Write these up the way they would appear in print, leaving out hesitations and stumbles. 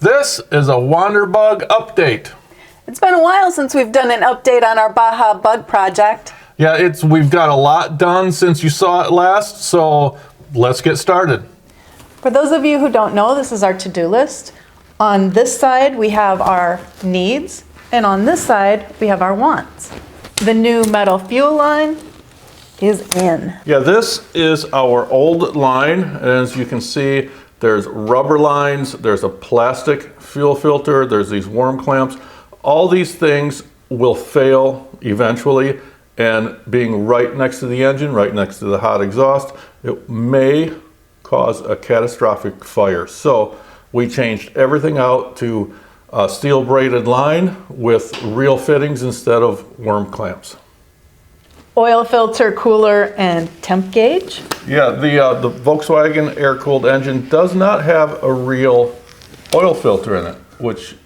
This is a WanderBug update. It's been a while since we've done an update on our Baja Bug project. Yeah, we've got a lot done since you saw it last, so let's get started. For those of you who don't know, this is our to-do list. On this side, we have our needs, and on this side, we have our wants. The new metal fuel line is in. Yeah, this is our old line. As you can see, there's rubber lines, there's a plastic fuel filter, there's these worm clamps. All these things will fail eventually, and being right next to the engine, right next to the hot exhaust, it may cause a catastrophic fire. So we changed everything out to a steel braided line with real fittings instead of worm clamps. Oil filter, cooler, and temp gauge. Yeah, the Volkswagen air-cooled engine does not have a real oil filter in it, which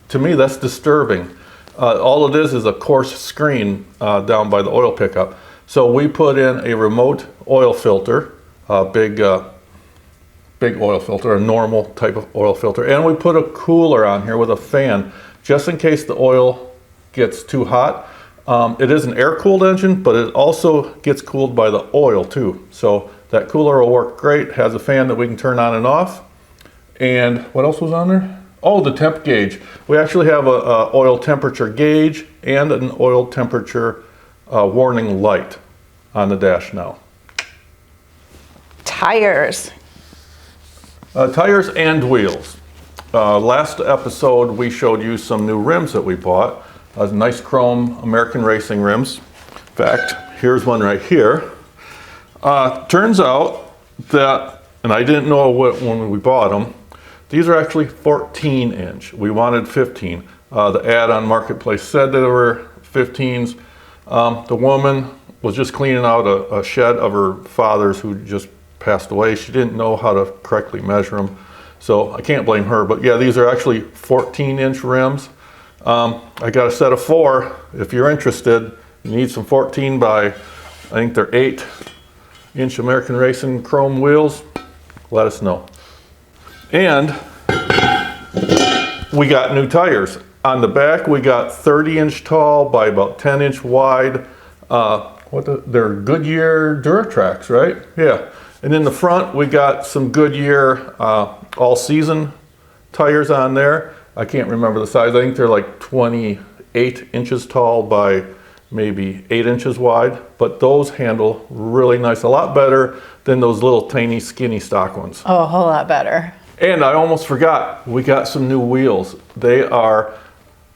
to me that's disturbing. All it is a coarse screen down by the oil pickup. So we put in a remote oil filter, a big oil filter, a normal type of oil filter, and we put a cooler on here with a fan just in case the oil gets too hot. It is an air-cooled engine, but it also gets cooled by the oil too. So that cooler will work great, has a fan that we can turn on and off. And what else was on there? Oh, the temp gauge. We actually have a oil temperature gauge and an oil temperature warning light on the dash now. Tires. Tires and wheels. Last episode we showed you some new rims that we bought. Nice chrome American racing rims. In fact, here's one right here. Turns out that, and I didn't know when we bought them, these are actually 14 inch. We wanted 15. The ad on Marketplace said that they were 15s. The woman was just cleaning out a shed of her father's who just passed away. She didn't know how to correctly measure them. So I can't blame her, but yeah, these are actually 14 inch rims. I got a set of 4. If you're interested, you need some 14 by, I think they're 8 inch American Racing chrome wheels, let us know. And we got new tires. On the back, we got 30 inch tall by about 10 inch wide. They're Goodyear Duratrax, right? Yeah. And in the front, we got some Goodyear all-season tires on there. I can't remember the size. I think they're like 28 inches tall by maybe 8 inches wide, but those handle really nice, a lot better than those little tiny skinny stock ones. Oh, a whole lot better. And I almost forgot, we got some new wheels. They are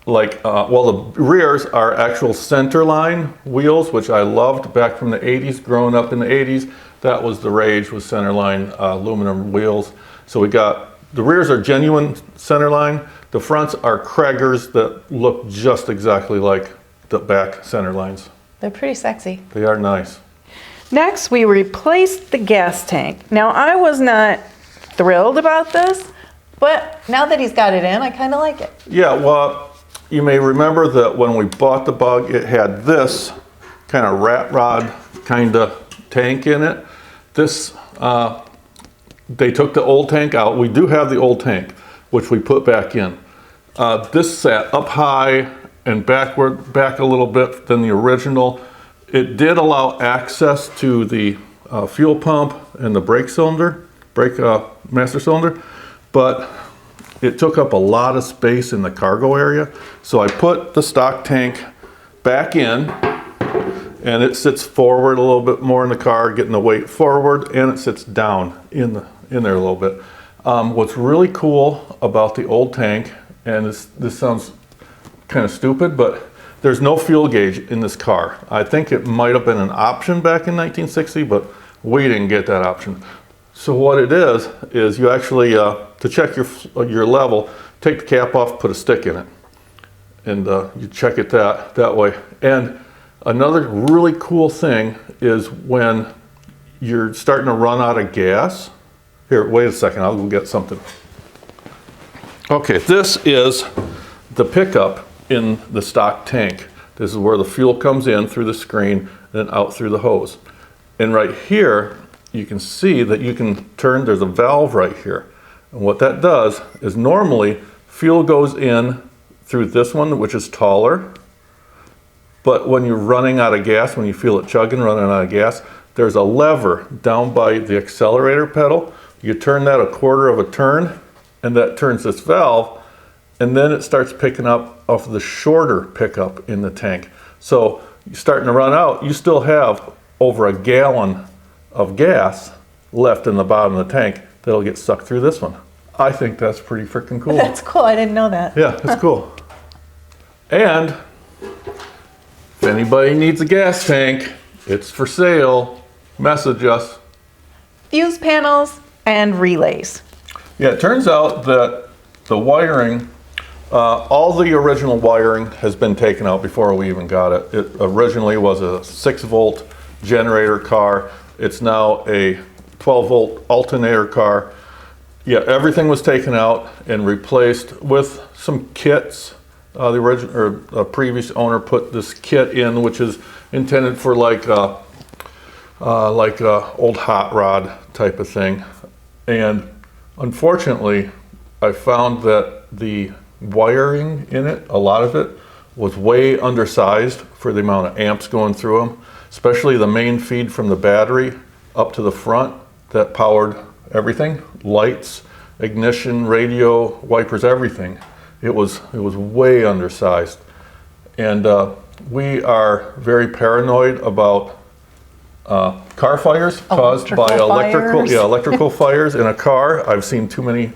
like, well, the rears are actual centerline wheels, which I loved back from the 80s, growing up in the 80s. That was the rage with centerline aluminum wheels. So we got, the rears are genuine centerline. The fronts are Kraggers that look just exactly like the back center lines. They're pretty sexy. They are nice. Next, we replaced the gas tank. Now, I was not thrilled about this, but now that he's got it in, I kind of like it. Yeah, well, you may remember that when we bought the Bug, it had this kind of rat rod kind of tank in it. This, they took the old tank out. We do have the old tank, which we put back in. This sat up high and back a little bit than the original. It did allow access to the fuel pump and the brake master cylinder, but it took up a lot of space in the cargo area. So I put the stock tank back in, and it sits forward a little bit more in the car, getting the weight forward, and it sits down in there a little bit. What's really cool about the old tank, and this sounds kind of stupid, but there's no fuel gauge in this car. I think it might have been an option back in 1960, but we didn't get that option. So what it is you actually, to check your level, take the cap off, put a stick in it, and you check it that way. And another really cool thing is when you're starting to run out of gas. Here, wait a second, I'll go get something. Okay, this is the pickup in the stock tank. This is where the fuel comes in through the screen and out through the hose. And right here, you can see that you can turn, there's a valve right here. And what that does is normally fuel goes in through this one, which is taller. But when you're running out of gas, when you feel it chugging, running out of gas, there's a lever down by the accelerator pedal. You turn that a quarter of a turn, and that turns this valve, and then it starts picking up off the shorter pickup in the tank. So you're starting to run out, you still have over a gallon of gas left in the bottom of the tank that'll get sucked through this one. I think that's pretty freaking cool. That's cool. I didn't know that. Yeah, it's cool. And if anybody needs a gas tank, it's for sale. Message us. Fuse panels and relays. Yeah, it turns out that the wiring, all the original wiring has been taken out before we even got it. It originally was a 6-volt generator car. It's now a 12-volt alternator car. Yeah, everything was taken out and replaced with some kits. The previous owner put this kit in, which is intended for like a old hot rod type of thing. And unfortunately, I found that the wiring in it, a lot of it, was way undersized for the amount of amps going through them, especially the main feed from the battery up to the front that powered everything, lights, ignition, radio, wipers, everything. It was way undersized. And we are very paranoid about car fires caused by electrical fires in a car. I've seen too many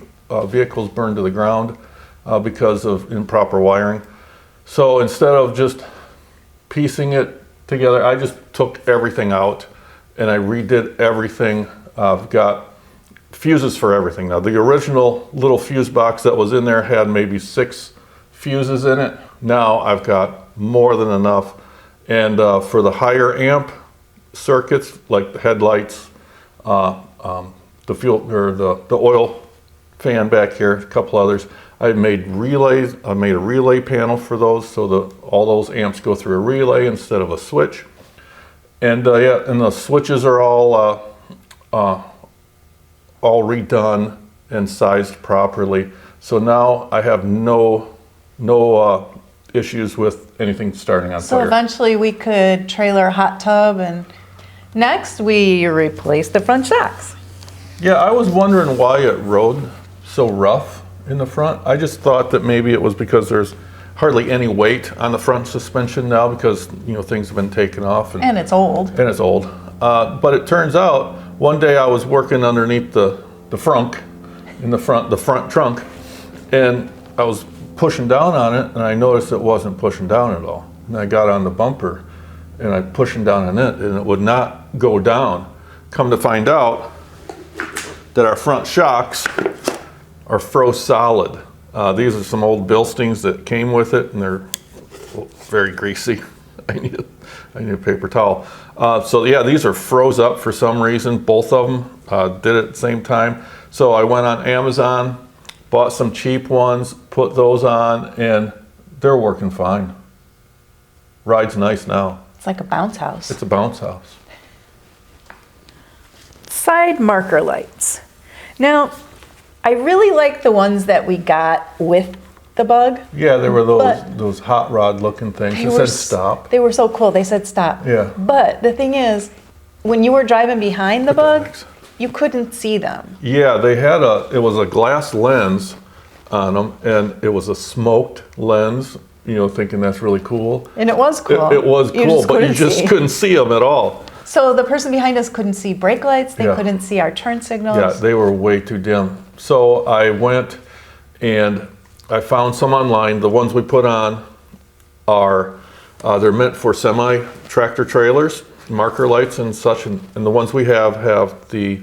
vehicles burned to the ground because of improper wiring. So instead of just piecing it together, I just took everything out and I redid everything. I've got fuses for everything now. The original little fuse box that was in there had maybe 6 fuses in it. Now I've got more than enough. And for the higher amp circuits, like the headlights, the fuel or the oil fan back here, a couple others, I made relays. I made a relay panel for those, so that all those amps go through a relay instead of a switch. And yeah, and the switches are all redone and sized properly. So now I have no issues with anything starting on fire. So eventually we could trailer a hot tub, and next we replace the front shocks. Yeah, I was wondering why it rode so rough in the front. I just thought that maybe it was because there's hardly any weight on the front suspension now because, you know, things have been taken off. And it's old. And it's old. But it turns out, one day I was working underneath the frunk, in the front trunk, and I was pushing down on it, and I noticed it wasn't pushing down at all. And I got on the bumper, and I pushing down on it, and it would not go down. Come to find out that our front shocks are froze solid. These are some old Bilsteins that came with it, and they're very greasy. I need a paper towel. So yeah, these are froze up for some reason. Both of them did it at the same time. So I went on Amazon, bought some cheap ones, put those on, and they're working fine. Ride's nice now. It's like a bounce house. It's a bounce house. Side marker lights. Now, I really like the ones that we got with the Bug. Yeah, there were those hot rod looking things that said stop. They were so cool. They said stop. Yeah. But the thing is, when you were driving behind the Bug, you couldn't see them. Yeah, they had it was a glass lens on them, and it was a smoked lens, you know, thinking that's really cool. And it was cool. It was cool, but you just couldn't see them at all. So the person behind us couldn't see brake lights, they couldn't see our turn signals. Yeah, they were way too dim. So I went and I found some online. The ones we put on are, they're meant for semi-tractor trailers, marker lights and such, and the ones we have the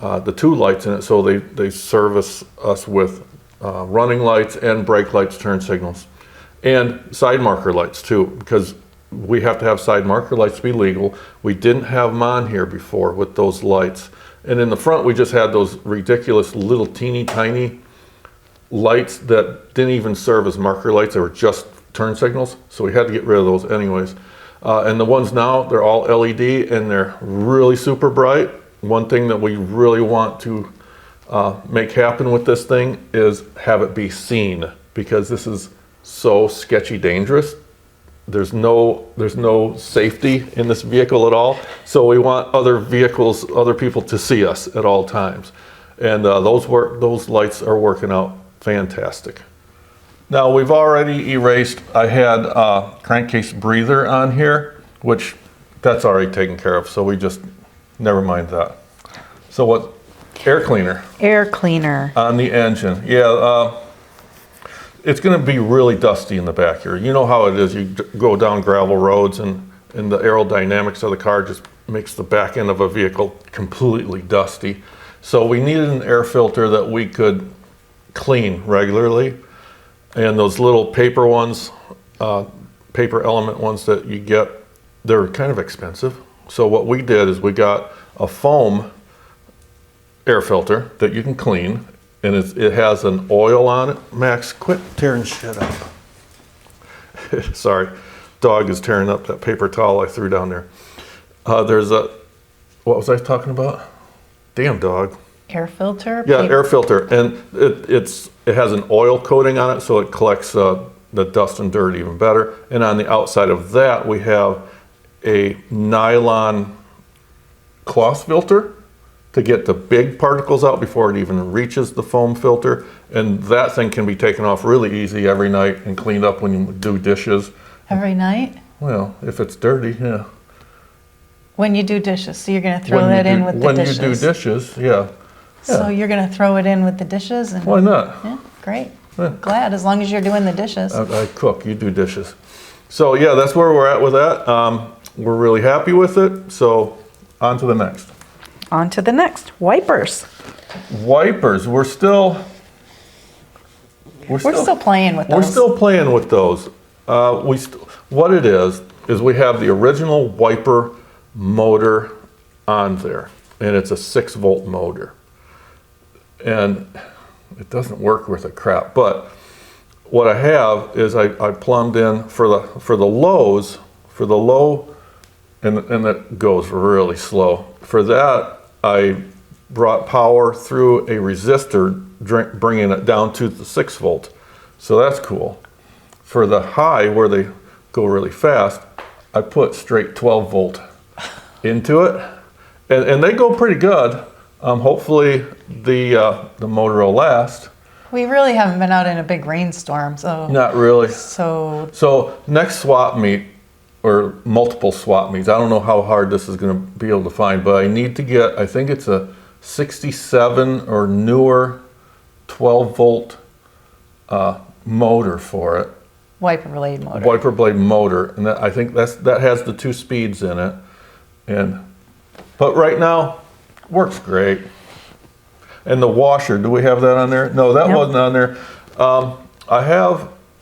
2 lights in it, so they service us with running lights and brake lights, turn signals, and side marker lights too, because we have to have side marker lights to be legal. We didn't have them on here before with those lights. And in the front, we just had those ridiculous little teeny tiny lights that didn't even serve as marker lights. They were just turn signals. So we had to get rid of those anyways. And the ones now, they're all LED and they're really super bright. One thing that we really want to make happen with this thing is have it be seen, because this is so sketchy dangerous. There's no safety in this vehicle at all. So we want other vehicles, other people to see us at all times. And those lights are working out fantastic. Now we've already erased, I had a crankcase breather on here, which that's already taken care of. So we just, never mind that. So what, air cleaner. Air cleaner. On the engine, yeah. It's going to be really dusty in the back here. You know how it is. You go down gravel roads and the aerodynamics of the car just makes the back end of a vehicle completely dusty. So we needed an air filter that we could clean regularly. And those little paper ones, paper element ones that you get, they're kind of expensive. So what we did is we got a foam air filter that you can clean. And it has an oil on it. Max, quit tearing shit up. Sorry, dog is tearing up that paper towel I threw down there. There's a, what was I talking about? Damn dog. Air filter? Yeah, air filter. And it has an oil coating on it, so it collects the dust and dirt even better. And on the outside of that, we have a nylon cloth filter to get the big particles out before it even reaches the foam filter. And that thing can be taken off really easy every night and cleaned up when you do dishes. Every night? Well, if it's dirty, yeah. When you do dishes, so you're going to throw that in with the dishes? When you do dishes, yeah. So you're going to throw it in with the dishes? And, why not? Yeah, great. Yeah. Glad, as long as you're doing the dishes. I cook, you do dishes. So yeah, that's where we're at with that. We're really happy with it. So on to the next. On to the next, wipers. Wipers, we're still playing with those. We're still playing with those. What it is we have the original wiper motor on there, and it's a 6-volt motor. And it doesn't work worth a crap, but what I have is I plumbed in for the lows, for the low, and that goes really slow. For that, I brought power through a resistor, bringing it down to the 6-volt. So that's cool. For the high, where they go really fast, I put straight 12-volt into it. And they go pretty good. Hopefully the motor will last. We really haven't been out in a big rainstorm, so. Not really. So next swap meet, or multiple swap meets, I don't know how hard this is going to be able to find, but I need to get, I think it's a 67 or newer 12-volt motor for it. Wiper blade motor. Wiper blade motor, and I think that has the 2 speeds in it. But right now, works great. And the washer, do we have that on there? No, that wasn't on there.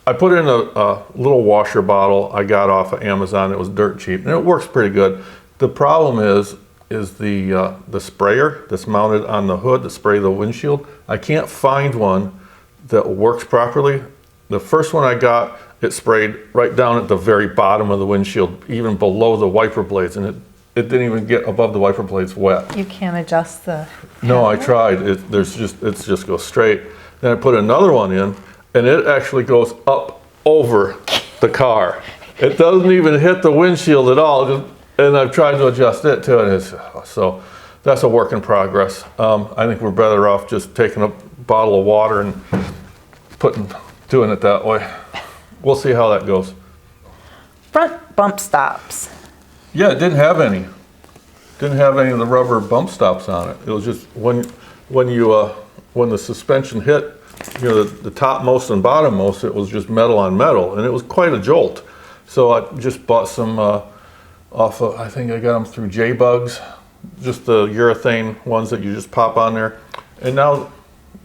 I put in a little washer bottle I got off of Amazon. It was dirt cheap, and it works pretty good. The problem is the sprayer that's mounted on the hood to spray the windshield. I can't find one that works properly. The first one I got, it sprayed right down at the very bottom of the windshield, even below the wiper blades, and it didn't even get above the wiper blades wet. You can't adjust the... No, I tried. It just goes straight. Then I put another one in, and it actually goes up over the car. It doesn't even hit the windshield at all. And I've tried to adjust it too, and so that's a work in progress. I think we're better off just taking a bottle of water and doing it that way. We'll see how that goes. Front bump stops. Yeah, it didn't have any. Didn't have any of the rubber bump stops on it. It was just when the suspension hit, the topmost and bottommost, it was just metal on metal, and it was quite a jolt. So I just bought some off of, I think I got them through J-Bugs, just the urethane ones that you just pop on there, and now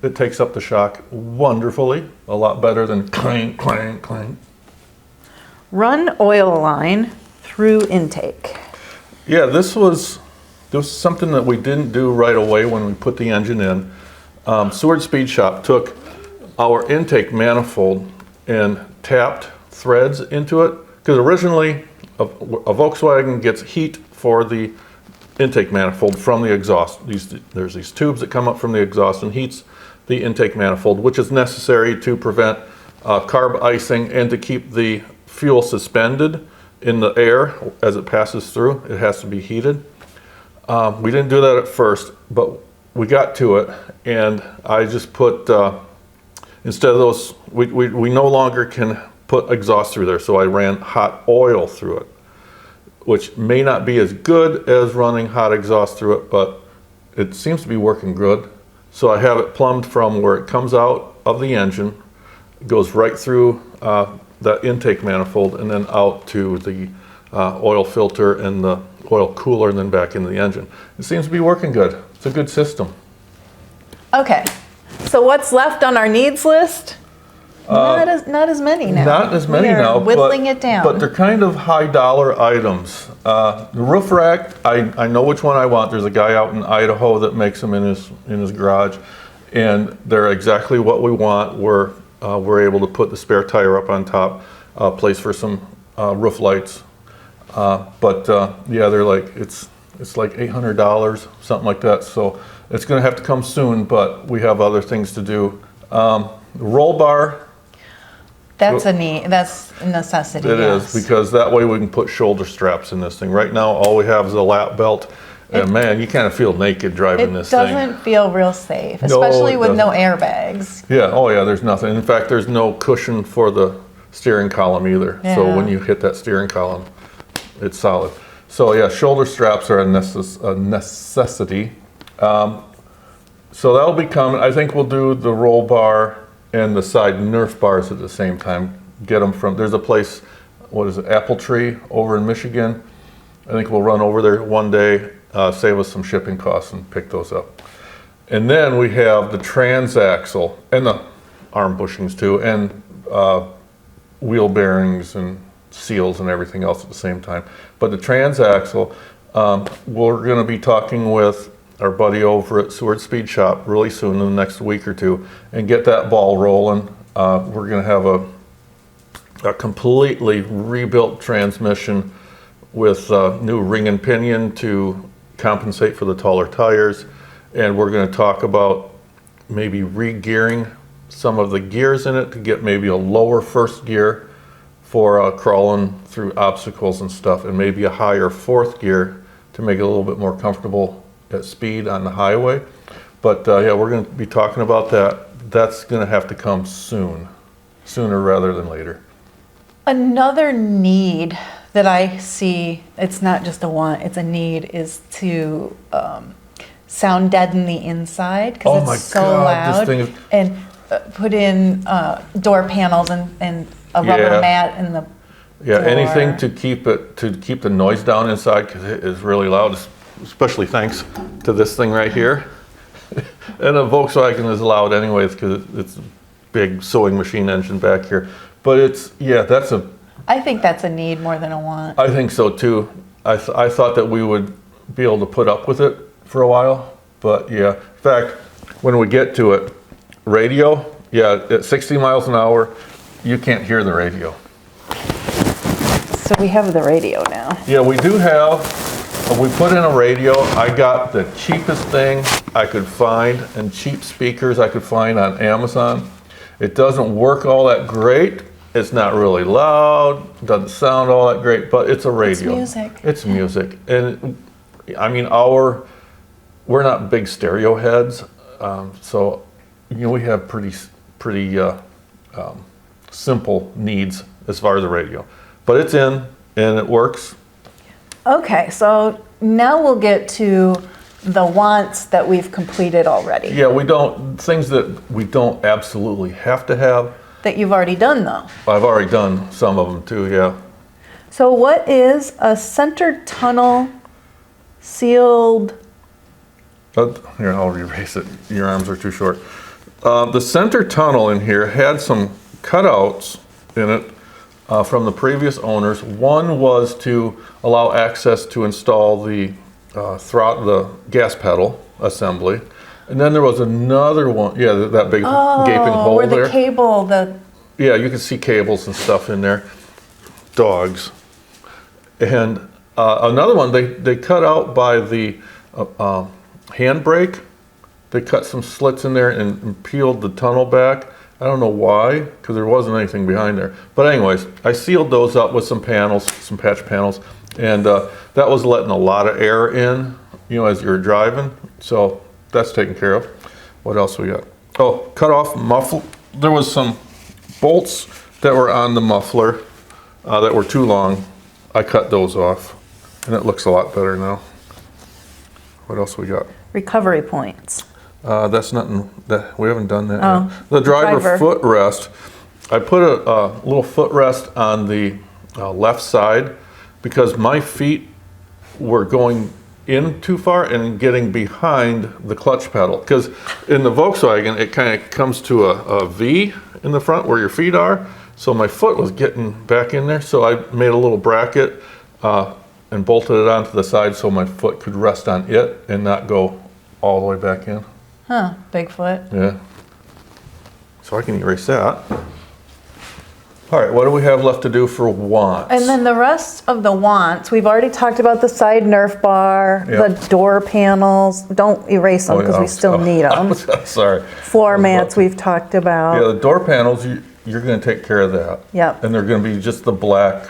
it takes up the shock wonderfully, a lot better than clang, clang, clang. Run oil line through intake. Yeah, this was something that we didn't do right away when we put the engine in. Seward Speed Shop took our intake manifold and tapped threads into it, because originally a Volkswagen gets heat for the intake manifold from the exhaust. There's these tubes that come up from the exhaust and heats the intake manifold, which is necessary to prevent carb icing and to keep the fuel suspended in the air as it passes through. It has to be heated. We didn't do that at first, but we got to it, and I just put, instead of those, we no longer can put exhaust through there, so I ran hot oil through it, which may not be as good as running hot exhaust through it, but it seems to be working good. So I have it plumbed from where it comes out of the engine, goes right through that intake manifold, and then out to the oil filter and the oil cooler, and then back into the engine. It seems to be working good. It's a good system. Okay, so what's left on our needs list? Not as many now. Not as many We are now, whittling it down. but they're kind of high dollar items. The roof rack, I know which one I want. There's a guy out in Idaho that makes them in his garage, and they're exactly what we want. We're able to put the spare tire up on top, place for some roof lights. Yeah, they're like, it's like $800, something like that. So it's going to have to come soon, but we have other things to do. The roll bar. That's a need. That's a necessity. It yes. is, because that way we can put shoulder straps in this thing. Right now, all we have is a lap belt, and man, you kind of feel naked driving this thing. It doesn't feel real safe, especially with no airbags. Yeah, oh yeah, there's nothing. In fact, there's no cushion for the steering column either. Yeah. So when you hit that steering column, it's solid. So yeah, shoulder straps are a necessity. So that'll be coming. I think we'll do the roll bar and the side Nerf bars at the same time. Get them from, there's a place, what is it, Apple Tree over in Michigan. I think we'll run over there one day, save us some shipping costs and pick those up. And then we have the transaxle and the arm bushings too, and wheel bearings and seals and everything else at the same time. But the transaxle, we're going to be talking with our buddy over at Seward Speed Shop really soon, in the next week or two, and get that ball rolling. We're going to have a completely rebuilt transmission with new ring and pinion to compensate for the taller tires, and we're going to talk about maybe re-gearing some of the gears in it to get maybe a lower first gear for crawling through obstacles and stuff, and maybe a higher fourth gear to make it a little bit more comfortable at speed on the highway. But yeah, we're going to be talking about that. That's going to have to come soon, sooner rather than later. Another need that I see, it's not just a want, it's a need, is to sound deaden the inside, because it's so loud. This thing is... And put in door panels and a rubber mat in the door. Anything to keep the noise down inside, because it is really loud, especially thanks to this thing right here. And a Volkswagen is loud anyways, because it's a big sewing machine engine back here. But it's, yeah, that's a... I think that's a need more than a want. I think so too. I thought that we would be able to put up with it for a while, but yeah. In fact, when we get to it, radio, yeah, at 60 miles an hour, you can't hear the radio. So we have the radio now. Yeah, we do have, we put in a radio. I got the cheapest thing I could find, and cheap speakers I could find on Amazon. It doesn't work all that great. It's not really loud, doesn't sound all that great, but it's a radio. It's music. It's music. And I mean, we're not big stereo heads, so you know, we have pretty simple needs as far as the radio. But it's in, and it works. Okay, so now we'll get to the wants that we've completed already. Yeah, things that we don't absolutely have to have. That you've already done, though. I've already done some of them too, yeah. So what is a center tunnel sealed? Here, I'll erase it. Your arms are too short. The center tunnel in here had some cutouts in it from the previous owners. One was to allow access to install the the gas pedal assembly. And then there was another one, yeah, that big gaping hole where the there. cable, Yeah, you can see cables and stuff in there. Dogs. And Another one, they cut out by the handbrake. They cut some slits in there and peeled the tunnel back. I don't know why, because there wasn't anything behind there. But anyways, I sealed those up with some panels, some patch panels, and that was letting a lot of air in, you know, as you were driving. So that's taken care of. What else we got? Oh, cut off muffler. There was some bolts that were on the muffler that were too long. I cut those off, and it looks a lot better now. What else we got? Recovery points. That's nothing that we haven't done that Oh, yet. The driver footrest. I put a little footrest on the left side because my feet were going in too far and getting behind the clutch pedal. Because in the Volkswagen, it kind of comes to a V in the front where your feet are. So my foot was getting back in there. So I made a little bracket and bolted it onto the side so my foot could rest on it and not go all the way back in. Huh, Bigfoot. Yeah. So I can erase that. All right, what do we have left to do for wants? And then the rest of the wants, we've already talked about the side Nerf bar, Yep. the door panels. Don't erase them because we still need them. Sorry. Floor mats we've talked about. Yeah, the door panels, you're going to take care of that. Yep. And they're going to be just the black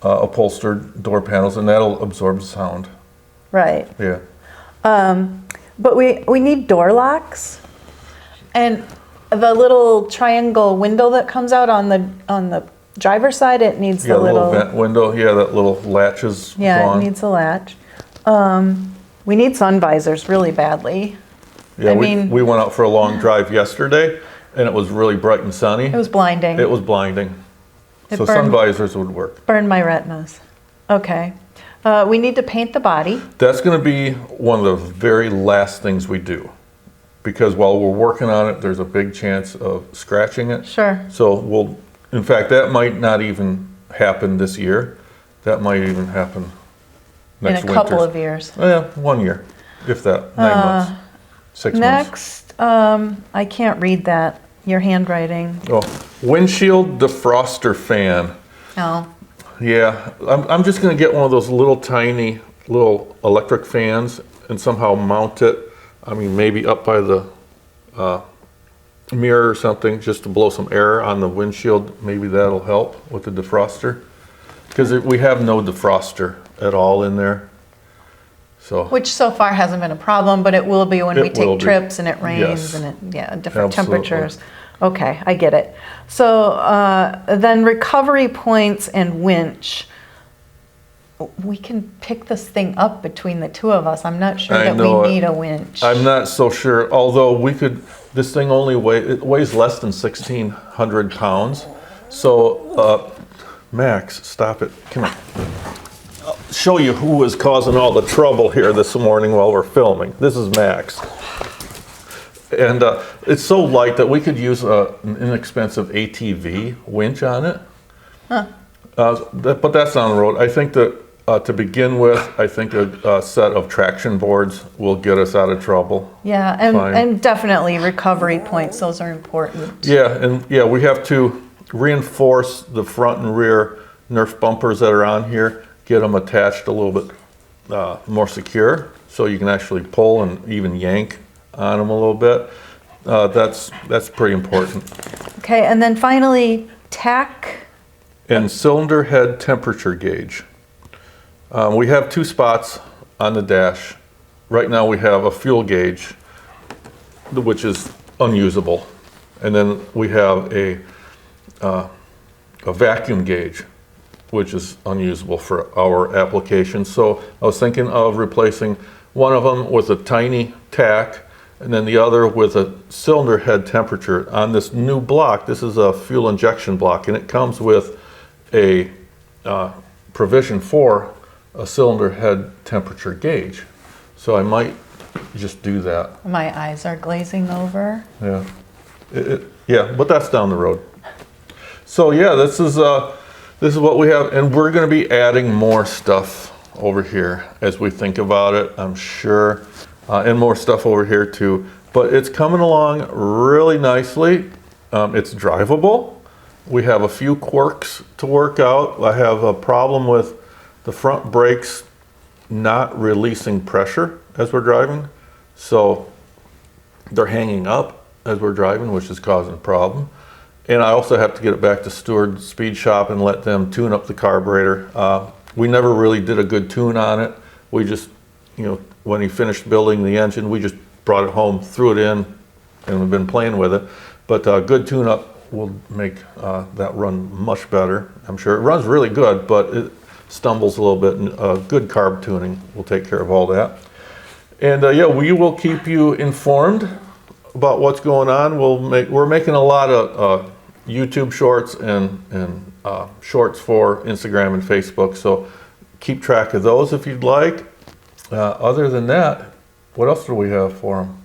upholstered door panels, and that'll absorb sound. Right. Yeah. But we need door locks. And the little triangle window that comes out on the driver's side, it needs Yeah, the a little little vent window. Yeah, that little latch is yeah, gone. it needs a latch. We need sun visors really badly. Yeah, I we mean- went out for a long drive yesterday, and it was really bright and sunny. It was blinding. It was blinding. It So sun burned- visors would work. Burned my retinas. Okay. We need to paint the body. That's going to be one of the very last things we do. Because while we're working on it, there's a big chance of scratching it. Sure. So in fact, that might not even happen this year. That might even happen next winter. In a couple of years. Oh, yeah, 1 year, if that, 9 months, 6 months. Next, I can't read that. Your handwriting. Oh, windshield defroster fan. Oh. Yeah, I'm just gonna get one of those little tiny little electric fans and somehow mount it. I mean, maybe up by the mirror or something, just to blow some air on the windshield. Maybe that'll help with the defroster. Because we have no defroster at all in there. So Which so far hasn't been a problem, but it will be when we It will take be. trips and it rains Yes. and different Absolutely. temperatures. Okay, I get it. So then recovery points and winch. We can pick this thing up between the two of us. I'm not sure I that know we it. need a winch. I'm not so sure, although this thing only weighs less than 1,600 pounds. So, Max, stop it, come here. I'll show you who is causing all the trouble here this morning while we're filming. This is Max. And it's so light that we could use an inexpensive ATV winch on it. Huh. But that's down the road. I think that to begin with, I think a set of traction boards will get us out of trouble. Yeah, Fine. and definitely recovery points. Those are important. Yeah, we have to reinforce the front and rear Nerf bumpers that are on here, get them attached a little bit more secure so you can actually pull and even yank on them a little bit. That's pretty important. Okay, and then finally, tack. And cylinder head temperature gauge. We have 2 spots on the dash. Right now we have a fuel gauge, which is unusable. And then we have a vacuum gauge, which is unusable for our application. So I was thinking of replacing one of them with a tiny tack and then the other with a cylinder head temperature. On this new block, this is a fuel injection block, and it comes with a provision for a cylinder head temperature gauge. So I might just do that. My eyes are glazing over. Yeah, yeah, but that's down the road. So yeah, this is what we have, and we're going to be adding more stuff over here as we think about it, I'm sure, and more stuff over here too. But it's coming along really nicely. It's drivable. We have a few quirks to work out. I have a problem with the front brakes not releasing pressure as we're driving. So they're hanging up as we're driving, which is causing a problem. And I also have to get it back to Stewart Speed Shop and let them tune up the carburetor. We never really did a good tune on it. We just, when he finished building the engine, we just brought it home, threw it in, and we've been playing with it. But a good tune-up will make that run much better. I'm sure it runs really good, but it stumbles a little bit. And good carb tuning will take care of all that. And yeah, we will keep you informed about what's going on. We're making a lot of YouTube shorts and shorts for Instagram and Facebook. So keep track of those if you'd like. Other than that, what else do we have for them?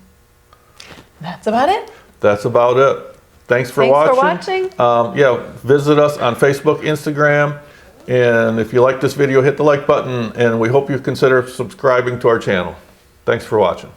That's about it. That's about it. Thanks for watching. Yeah, visit us on Facebook, Instagram, and if you like this video, hit the like button, and we hope you consider subscribing to our channel. Thanks for watching.